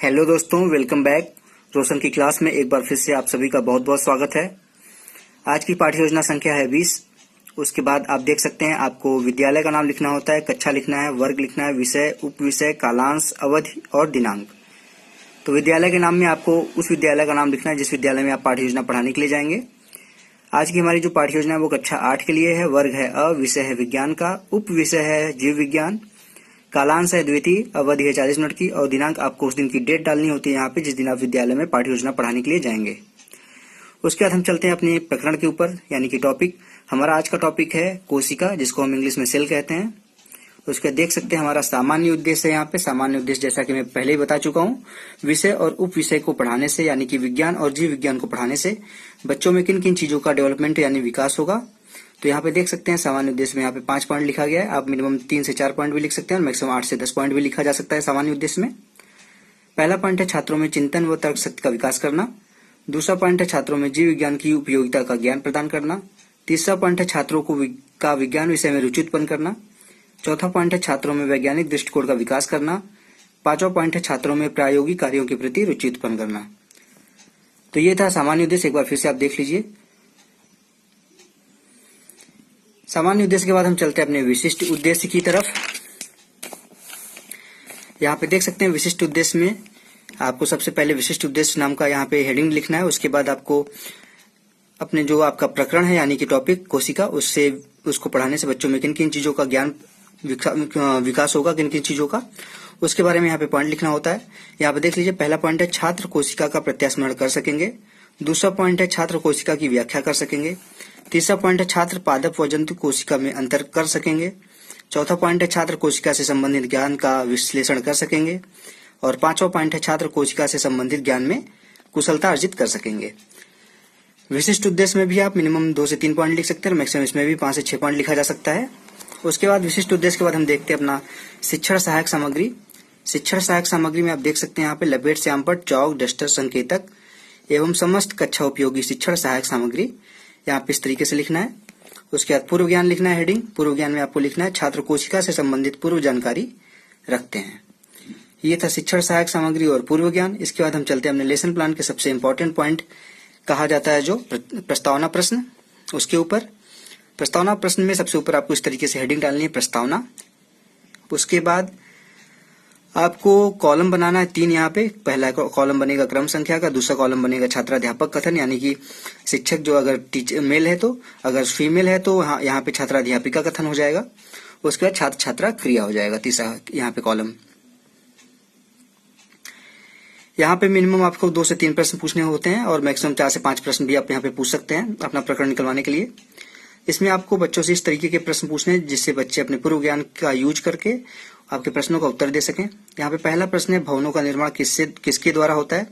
Hello दोस्तों, welcome back. रोशन की class में एक बार फिर से आप सभी का बहुत बहुत स्वागत है। आज की पाठ्य योजना संख्या है 20। उसके बाद आप देख सकते हैं आपको विद्यालय का नाम लिखना होता है, कक्षा लिखना है, वर्ग लिखना है, विषय, उप विषय, कालांश, अवधि और दिनांक। तो विद्यालय के नाम में आपको उस विद्यालय का नाम लिखना है जिस विद्यालय में आप पाठ्य योजना पढ़ाने के लिए जाएंगे। आज की हमारी जो पाठ्य योजना है वो कक्षा 8 के लिए है। वर्ग है अ, विषय है विज्ञान का, उप विषय है जीव विज्ञान, कालांश है द्वितीय, अवधि है 40 मिनट की और दिनांक आपको उस दिन की डेट डालनी होती है यहाँ पे जिस दिन आप विद्यालय में पाठ्य योजना पढ़ाने के लिए जाएंगे। उसके बाद हम चलते हैं अपने प्रकरण के ऊपर, यानी कि टॉपिक। हमारा आज का टॉपिक है कोशिका, जिसको हम इंग्लिश में सेल कहते हैं। उसके देख सकते हैं हमारा सामान्य उद्देश्य है। यहाँ पे सामान्य उद्देश्य जैसा कि मैं पहले ही बता चुका हूँ, विषय और उप विषय को पढ़ाने से यानी कि विज्ञान और जीव विज्ञान को पढ़ाने से बच्चों में किन किन चीजों का डेवलपमेंट यानी विकास होगा। तो यहाँ पे देख सकते हैं सामान्य उद्देश्य में यहाँ पे 5 पॉइंट लिखा गया है। आप मिनिमम 3 से 4 पॉइंट भी लिख सकते हैं और मैक्सिमम 8 से 10 पॉइंट भी लिखा जा सकता है सामान्य उद्देश्य में। पहला पॉइंट है छात्रों में चिंतन व तर्क शक्ति का विकास करना। दूसरा पॉइंट है छात्रों में जीव विज्ञान की उपयोगिता का ज्ञान प्रदान करना। तीसरा पॉइंट है छात्रों का विज्ञान विषय में रुचि उत्पन्न करना। चौथा पॉइंट है छात्रों में वैज्ञानिक दृष्टिकोण का विकास करना। पांचवा पॉइंट है छात्रों में प्रायोगिक कार्यों के प्रति रुचि उत्पन्न करना। तो ये था सामान्य उद्देश्य। एक बार फिर से आप देख लीजिए। सामान्य उद्देश्य के बाद हम चलते हैं अपने विशिष्ट उद्देश्य की तरफ। यहाँ पे देख सकते हैं विशिष्ट उद्देश्य में आपको सबसे पहले विशिष्ट उद्देश्य नाम का यहाँ पे हेडिंग लिखना है। उसके बाद आपको अपने जो आपका प्रकरण है यानी कि टॉपिक कोशिका, उसको पढ़ाने से बच्चों में किन किन चीजों का ज्ञान विकास होगा, किन किन चीजों का, उसके बारे में यहाँ पे पॉइंट लिखना होता है। यहाँ पे देख लीजिए, पहला पॉइंट है छात्र कोशिका का प्रत्यास्मरण कर सकेंगे। दूसरा पॉइंट है छात्र कोशिका की व्याख्या कर सकेंगे। तीसरा पॉइंट है छात्र पादप व जंतु कोशिका में अंतर कर सकेंगे। चौथा पॉइंट है छात्र कोशिका से संबंधित ज्ञान का विश्लेषण कर सकेंगे। और पांचवा पॉइंट है छात्र कोशिका से संबंधित ज्ञान में कुशलता अर्जित कर सकेंगे। विशिष्ट उद्देश्य में भी आप मिनिमम 2 से 3 पॉइंट लिख सकते हैं और मैक्सिमम इसमें भी 5 से 6 पॉइंट लिखा जा सकता है। उसके बाद विशिष्ट उद्देश्य के बाद हम देखते हैं अपना शिक्षण सहायक सामग्री। शिक्षण सहायक सामग्री में आप देख सकते हैं यहाँ पे लपेट, श्यामपट्ट, चौक, डस्टर, संकेतक एवं समस्त कक्षा उपयोगी शिक्षण सहायक सामग्री यहाँ पे इस तरीके से लिखना है। उसके बाद पूर्व ज्ञान लिखना है हेडिंग। पूर्व ज्ञान में आपको लिखना है छात्र कोशिका से संबंधित पूर्व जानकारी रखते हैं। ये था शिक्षण सहायक सामग्री और पूर्व ज्ञान। इसके बाद हम चलते हैं अपने लेसन प्लान के सबसे इंपॉर्टेंट पॉइंट कहा जाता है जो प्रस्तावना प्रश्न। उसके ऊपर प्रस्तावना प्रश्न में सबसे ऊपर आपको इस तरीके से हेडिंग डालनी है, प्रस्तावना। उसके बाद आपको कॉलम बनाना है 3 यहाँ पे। पहला कॉलम बनेगा क्रम संख्या का, दूसरा कॉलम बनेगा छात्राध्यापक कथन यानी कि शिक्षक जो अगर टीचर मेल है तो, अगर फीमेल है तो यहाँ पे छात्राध्यापिका कथन हो जाएगा। उसके बाद छात्र छात्रा क्रिया हो जाएगा तीसरा यहाँ पे कॉलम। यहाँ पे मिनिमम आपको 2 से 3 प्रश्न पूछने होते हैं और मैक्सिमम 4 से 5 प्रश्न भी आप यहाँ पे पूछ सकते हैं अपना प्रकरण निकलवाने के लिए। इसमें आपको बच्चों से इस तरीके के प्रश्न पूछने हैं जिससे बच्चे अपने पूर्व ज्ञान का यूज करके आपके प्रश्नों का उत्तर दे सकें। यहाँ पे पहला प्रश्न है भवनों का निर्माण किसके द्वारा होता है।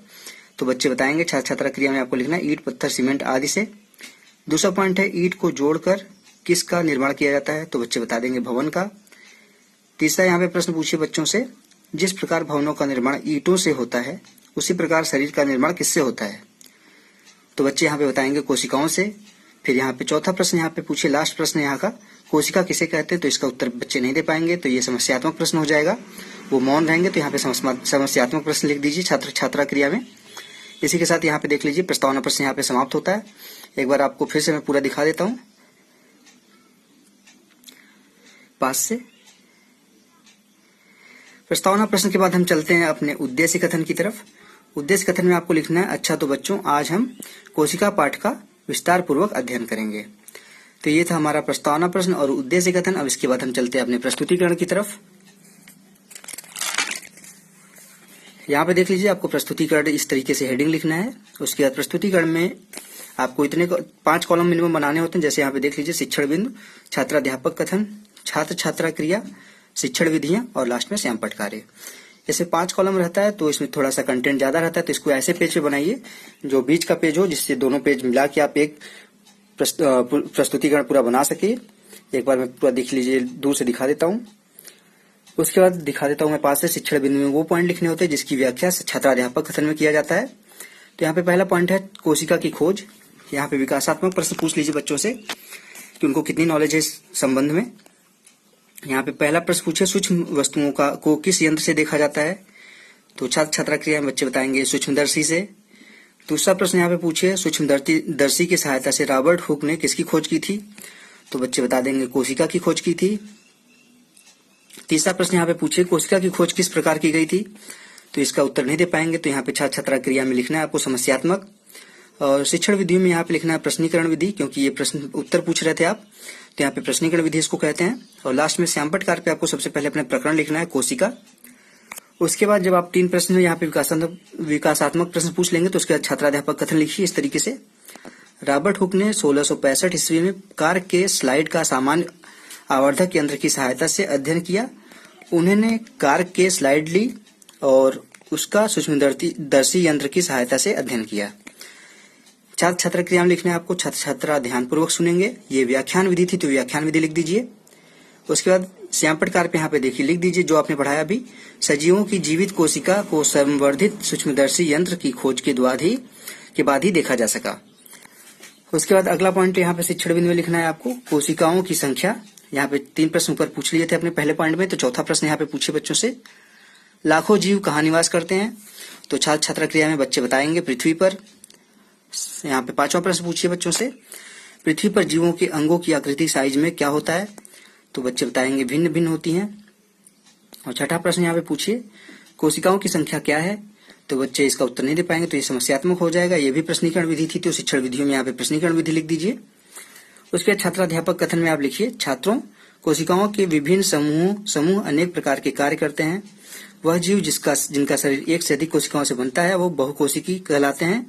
तो बच्चे बताएंगे छात्र छात्रा क्रिया में आपको लिखना है ईंट, पत्थर, सीमेंट आदि से। दूसरा पॉइंट है ईंट को जोड़कर किसका निर्माण किया जाता है। तो बच्चे बता देंगे भवन का। तीसरा यहाँ पे प्रश्न पूछिए बच्चों से, जिस प्रकार भवनों का निर्माण ईंटों से होता है उसी प्रकार शरीर का निर्माण किससे होता है। तो बच्चे यहाँ पे बताएंगे कोशिकाओं से। फिर यहाँ पे चौथा प्रश्न यहाँ पे पूछिए, लास्ट प्रश्न यहाँ का, कोशिका किसे कहते हैं। तो इसका उत्तर बच्चे नहीं दे पाएंगे, तो ये समस्यात्मक प्रश्न हो जाएगा, वो मौन रहेंगे। तो यहाँ पे समस्यात्मक प्रश्न लिख दीजिए छात्र छात्रा क्रिया में। इसी के साथ यहाँ पे देख लीजिए प्रस्तावना प्रश्न यहाँ पे समाप्त होता है। एक बार आपको फिर से मैं पूरा दिखा देता हूँ पास से। प्रस्तावना प्रश्न के बाद हम चलते हैं अपने उद्देश्य कथन की तरफ। उद्देश्य कथन में आपको लिखना है, अच्छा तो बच्चों आज हम कोशिका पाठ का विस्तार पूर्वक अध्ययन करेंगे। तो ये था हमारा प्रस्तावना प्रश्न और उद्देश्य कथन। अब इसके बाद हम चलते हैं अपने प्रस्तुतिकरण की तरफ। यहाँ पे देख लीजिए आपको प्रस्तुतिकरण इस तरीके से हेडिंग लिखना है। उसके बाद प्रस्तुतिकरण में आपको इतने 5 कॉलम मिनिमम बनाने होते हैं। जैसे यहाँ पे देख लीजिए शिक्षण बिंदु, छात्राध्यापक कथन, छात्र छात्रा क्रिया, शिक्षण विधियां और लास्ट में श्यामपट्ट कार्य। जैसे 5 कॉलम रहता है तो इसमें थोड़ा सा कंटेंट ज्यादा रहता है, तो इसको ऐसे पेज पे बनाइए जो बीच का पेज हो, जिससे दोनों पेज मिला के आप एक प्रस्तुतिकरण पूरा बना सके। एक बार मैं पूरा देख लीजिए, दूर से दिखा देता हूँ। उसके बाद दिखा देता हूँ मैं पास से। शिक्षण बिंदु में वो पॉइंट लिखने होते हैं जिसकी व्याख्या छात्राध्यापक कथन में किया जाता है। तो यहाँ पे पहला पॉइंट है कोशिका की खोज। यहाँ पे विकासात्मक प्रश्न पूछ लीजिए बच्चों से कि उनको कितनी नॉलेज है इस संबंध में। यहाँ पे पहला प्रश्न पूछे, सूक्ष्म वस्तुओं को किस यंत्र से देखा जाता है। तो छात्र छात्रा क्रिया में बच्चे बताएंगे सूक्ष्मदर्शी से। दूसरा प्रश्न यहाँ पे पूछे सूक्ष्मदर्शी की सहायता से रॉबर्ट हुक ने किसकी खोज की थी, तो बच्चे बता देंगे कोशिका की खोज की थी। तीसरा प्रश्न यहाँ पे पूछे कोशिका की खोज किस प्रकार की गई थी, तो इसका उत्तर नहीं दे पाएंगे, तो यहाँ पे छात्र छात्रा क्रिया में लिखना है आपको समस्यात्मक। और शिक्षण विधि में यहाँ पे लिखना है प्रश्नीकरण विधि, क्योंकि ये प्रश्न उत्तर पूछ रहे थे आप, तो यहाँ पे प्रश्नीकरण विधि इसको कहते हैं। और लास्ट में श्यामपट्ट कार्य पे आपको सबसे पहले अपने प्रकरण लिखना है कोशिका। उसके बाद जब आप 3 प्रश्न में यहाँ पे विकासात्मक प्रश्न पूछ लेंगे तो उसके बाद छात्राध्यापक कथन लिखिए इस तरीके से। रॉबर्ट हुक ने 1665 ईस्वी में कार के स्लाइड का सामान्य आवर्धक यंत्र की सहायता से अध्ययन किया। उन्होंने कार के स्लाइड ली और उसका सूक्ष्मदर्शी यंत्र की सहायता से अध्ययन किया। छात्र छात्रा क्रिया में लिखना है आपको, छात्र छात्रा ध्यानपूर्वक सुनेंगे। ये व्याख्यान विधि थी तो व्याख्यान विधि लिख दीजिए। उसके बाद श्यामपट्ट कार्य पे यहाँ पे देखिए लिख दीजिए जो आपने पढ़ाया अभी, सजीवों की जीवित कोशिका को संवर्धित सूक्ष्मदर्शी यंत्र की खोज के बाद ही देखा जा सका। उसके बाद अगला पॉइंट यहाँ पे शिक्षण बिंदु में लिखना है आपको कोशिकाओं की संख्या। यहाँ पे 3 प्रश्न ऊपर पूछ लिए थे अपने पहले पॉइंट में, तो चौथा प्रश्न यहाँ पे पूछे बच्चों से, लाखों जीव कहाँ निवास करते हैं, तो छात्र छात्रा क्रिया में बच्चे बताएंगे पृथ्वी पर। यहाँ पे 5वां प्रश्न पूछिए बच्चों से, पृथ्वी पर जीवों के अंगों की आकृति साइज में क्या होता है, तो बच्चे बताएंगे भिन्न भिन्न होती हैं। और छठा प्रश्न यहाँ पे पूछिए कोशिकाओं की संख्या क्या है, तो बच्चे इसका उत्तर नहीं दे पाएंगे, तो ये समस्यात्मक हो जाएगा। ये भी प्रश्नीकरण विधि थी, तो शिक्षण विधियों में यहाँ पे प्रश्नीकरण विधि लिख दीजिए। उसके बाद छात्राध्यापक कथन में आप लिखिए, छात्रों कोशिकाओं के विभिन्न समूह अनेक प्रकार के कार्य करते हैं। वह जीव जिनका शरीर एक से अधिक कोशिकाओं से बनता है वो बहुकोशिकी कहलाते हैं।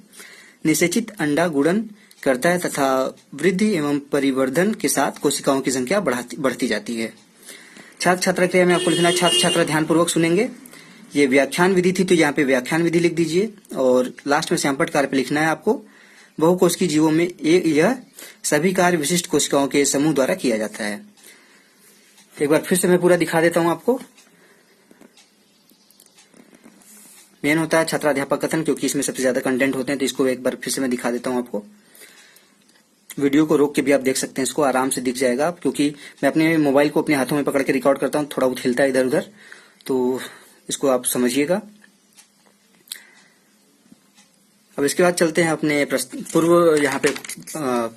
निषेचित अंडा गुणन करता है तथा वृद्धि एवं परिवर्धन के साथ कोशिकाओं की संख्या बढ़ती जाती है। छात्र छात्रा क्रिया में आपको लिखना है, छात्र छात्रा ध्यानपूर्वक सुनेंगे। ये व्याख्यान विधि थी तो यहाँ पे व्याख्यान विधि लिख दीजिए। और लास्ट में श्यामपट्ट कार्य पे लिखना है आपको, बहुकोशिकीय जीवों में यह सभी कार्य विशिष्ट कोशिकाओं के समूह द्वारा किया जाता है। एक बार फिर से मैं पूरा दिखा देता हूँ आपको। मेन होता है छात्राध्यापक कथन, क्योंकि इसमें सबसे ज्यादा कंटेंट होते हैं, तो इसको एक बार फिर से मैं दिखा देता हूँ आपको। वीडियो को रोक के भी आप देख सकते हैं, इसको आराम से दिख जाएगा, क्योंकि मैं अपने मोबाइल को अपने हाथों में पकड़ के रिकॉर्ड करता हूँ, थोड़ा बहुत हिलता है इधर उधर, तो इसको आप समझिएगा। अब इसके बाद चलते हैं अपने पूर्व यहाँ पे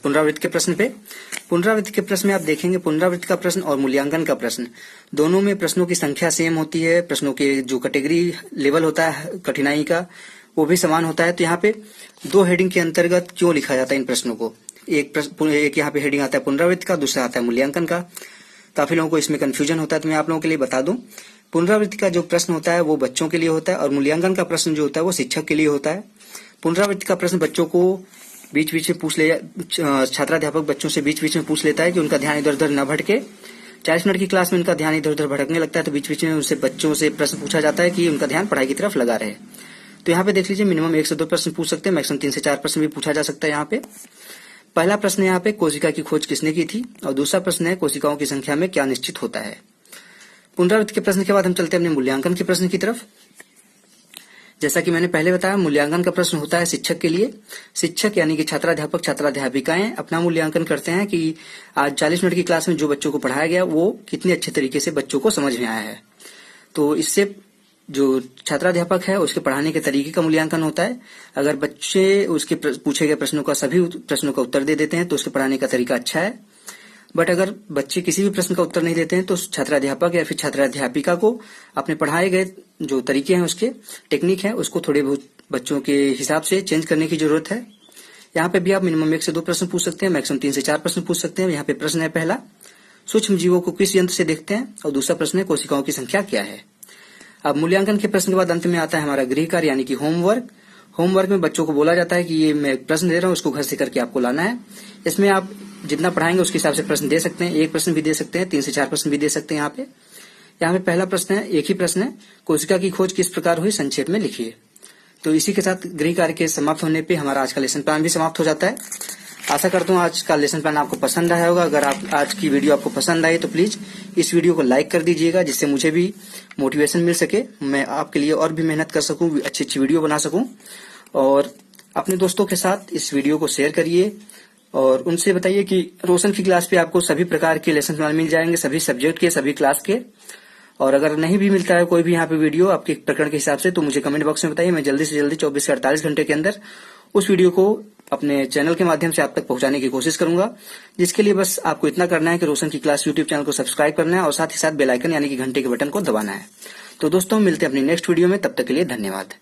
पुनरावृत्ति के प्रश्न पे। पुनरावृत्ति के प्रश्न में आप देखेंगे पुनरावृत्ति का प्रश्न और मूल्यांकन का प्रश्न दोनों में प्रश्नों की संख्या सेम होती है, प्रश्नों के जो कैटेगरी लेवल होता है कठिनाई का वो भी समान होता है। तो यहाँ पे 2 हेडिंग के अंतर्गत क्यों लिखा जाता है इन प्रश्नों को, एक यहाँ पे हेडिंग आता है पुनरावृत्ति का, दूसरा आता है मूल्यांकन का। काफी लोगों को इसमें कंफ्यूजन होता है, तो मैं आप लोगों के लिए बता दूं, पुनरावृत्ति का जो प्रश्न होता है वो बच्चों के लिए होता है और मूल्यांकन का प्रश्न जो होता है वो शिक्षक के लिए होता है। पुनरावृत्ति का प्रश्न बच्चों को बीच बीच में पूछ ले, छात्राध्यापक बच्चों से बीच बीच में पूछ लेता है कि उनका ध्यान इधर उधर न भटके। 40 मिनट की क्लास में उनका ध्यान इधर उधर भटकने लगता है, तो बीच बीच में उनसे बच्चों से प्रश्न पूछा जाता है कि उनका ध्यान पढ़ाई की तरफ लगा रहे। तो यहाँ पे देख लीजिए मिनिमम 1 से 2 प्रश्न पूछ सकते हैं, मैक्सिमम 3 से 4 प्रश्न भी पूछा जा सकता है। यहाँ पे पहला प्रश्न यहाँ पे कोशिका की खोज किसने की थी, और दूसरा प्रश्न है कोशिकाओं की संख्या में क्या निश्चित होता है। पुनरावृत्ति के प्रश्न के बाद हम चलते हैं अपने मूल्यांकन के प्रश्न की तरफ। जैसा कि मैंने पहले बताया, मूल्यांकन का प्रश्न होता है शिक्षक के लिए। शिक्षक यानी कि छात्राध्यापक छात्राध्यापिकाएं अपना मूल्यांकन करते हैं कि आज 40 मिनट की क्लास में जो बच्चों को पढ़ाया गया वो कितने अच्छे तरीके से बच्चों को समझ में आया है। तो इससे जो छात्राध्यापक है उसके पढ़ाने के तरीके का मूल्यांकन होता है। अगर बच्चे उसके पूछे गए प्रश्नों का सभी प्रश्नों का उत्तर दे देते हैं तो उसके पढ़ाने का तरीका अच्छा है। बट अगर बच्चे किसी भी प्रश्न का उत्तर नहीं देते हैं तो छात्राध्यापक या फिर छात्राध्यापिका को अपने पढ़ाए गए जो तरीके हैं उसके टेक्निक है उसको थोड़े बहुत बच्चों के हिसाब से चेंज करने की जरूरत है। यहाँ पे भी आप मिनिमम 1 से 2 प्रश्न पूछ सकते हैं, मैक्सिमम 3 से 4 प्रश्न पूछ सकते हैं। यहाँ पे प्रश्न है पहला, सूक्ष्म जीवों को किस यंत्र से देखते हैं, और दूसरा प्रश्न है कोशिकाओं की संख्या क्या है। अब मूल्यांकन के प्रश्न के बाद अंत में आता है हमारा गृह कार्य यानी कि होमवर्क। होमवर्क में बच्चों को बोला जाता है कि ये मैं प्रश्न दे रहा हूँ उसको घर से करके आपको लाना है। इसमें आप जितना पढ़ाएंगे उसके हिसाब से प्रश्न दे सकते हैं, 1 प्रश्न भी दे सकते हैं, 3 से 4 प्रश्न भी दे सकते हैं। यहाँ पे पहला प्रश्न है, एक ही प्रश्न है, कोशिका की खोज किस प्रकार हुई संक्षेप में लिखिए। तो इसी के साथ गृह कार्य के समाप्त होने पे हमारा आज का लेसन प्लान भी समाप्त हो जाता है। आशा करता हूँ आज का लेसन प्लान आपको पसंद आया होगा। अगर आज की वीडियो आपको पसंद आई तो प्लीज इस वीडियो को लाइक कर दीजिएगा, जिससे मुझे भी मोटिवेशन मिल सके, मैं आपके लिए और भी मेहनत कर सकूं, अच्छी अच्छी वीडियो बना सकूं। और अपने दोस्तों के साथ इस वीडियो को शेयर करिए और उनसे बताइए कि रोशन की क्लास पे आपको सभी प्रकार के लेसन प्लान मिल जाएंगे, सभी सब्जेक्ट के, सभी क्लास के। और अगर नहीं भी मिलता है कोई भी यहाँ पे वीडियो आपके प्रकरण के हिसाब से, तो मुझे कमेंट बॉक्स में बताइए। मैं जल्दी से जल्दी 24 से 48 घंटे के अंदर उस वीडियो को अपने चैनल के माध्यम से आप तक पहुंचाने की कोशिश करूंगा, जिसके लिए बस आपको इतना करना है कि रोशन की क्लास यूट्यूब चैनल को सब्सक्राइब करना है और साथ ही साथ बेल आइकन यानी कि घंटे के बटन को दबाना है। तो दोस्तों मिलते हैं अपनी नेक्स्ट वीडियो में, तब तक के लिए धन्यवाद।